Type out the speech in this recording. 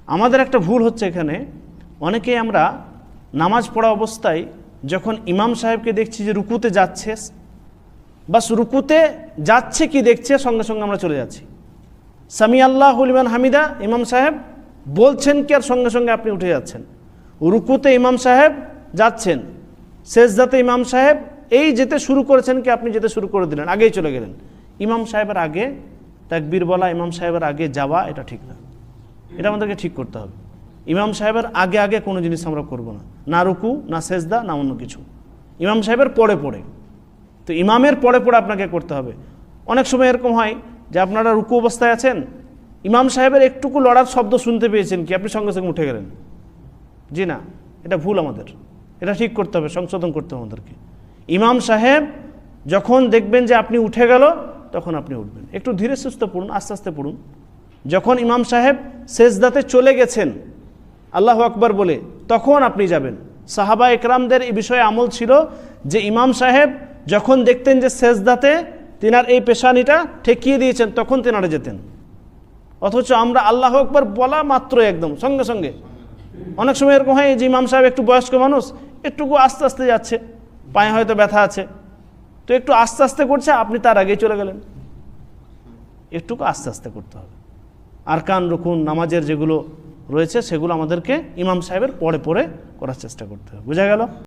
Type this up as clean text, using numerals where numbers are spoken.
আমাদের একটা ভুল হচ্ছে এখানে, অনেকেই আমরা নামাজ পড়া অবস্থায় যখন ইমাম সাহেবকে দেখছি যে রুকুতে যাচ্ছে, বাস রুকুতে যাচ্ছে কি দেখছে, সঙ্গে সঙ্গে আমরা চলে যাচ্ছি। সামি আল্লাহু লিমান হামিদা ইমাম সাহেব বলছেন কি, আর সঙ্গে সঙ্গে আপনি উঠে যাচ্ছেন। রুকুতে ইমাম সাহেব যাচ্ছেন, সেজদাতে ইমাম সাহেব এই যেতে শুরু করেছেন কি, আপনি যেতে শুরু করে দিলেন, আগেই চলে গেলেন। ইমাম সাহেবের আগে তাকবীর বলা, ইমাম সাহেবের আগে যাওয়া, এটা ঠিক না। এটা আমাদেরকে ঠিক করতে হবে। ইমাম সাহেবের আগে আগে কোনো জিনিস আমরা করব না, না রুকু, না সেজদা, না অন্য কিছু। ইমাম সাহেবের পরে পড়ে, তো ইমামের পরে পড়ে আপনাকে করতে হবে। অনেক সময় এরকম হয় যে আপনারা রুকু অবস্থায় আছেন, ইমাম সাহেবের একটুকু লড়ার শব্দ শুনতে পেয়েছেন কি, আপনি সঙ্গে সঙ্গে উঠে গেলেন। জি না, এটা ভুল আমাদের, এটা ঠিক করতে হবে, সংশোধন করতে হবে আমাদেরকে। ইমাম সাহেব যখন দেখবেন যে আপনি উঠে গেল, তখন আপনি উঠবেন। একটু ধীরে সুস্থে পড়ুন, আস্তে আস্তে পড়ুন। যখন ইমাম সাহেব সেজদাতে চলে গেছেন আল্লাহু আকবার বলে, তখন আপনি যাবেন। সাহাবা একরামদের এই বিষয়ে আমল ছিল যে ইমাম সাহেব যখন দেখতেন যে সেজদাতে তিনার এই পেশানিটা ঠেকিয়ে দিয়েছেন, তখন তিনারা যেতেন। অথচ আমরা আল্লাহু আকবার বলা মাত্র একদম সঙ্গে সঙ্গে, অনেক সময় এরকম হয় যে ইমাম সাহেব একটু বয়স্ক মানুষ, একটুকু আস্তে আস্তে যাচ্ছে, পায়ে হয়তো ব্যথা আছে, তো একটু আস্তে আস্তে করছে, আপনি তার আগেই চলে গেলেন। একটুকু আস্তে আস্তে করতে হবে। আরকান রুকুন নামাজের যেগুলো রয়েছে সেগুলো আমাদেরকে ইমাম সাহেবের পরে পরে করার চেষ্টা করতে হবে। বোঝা গেল?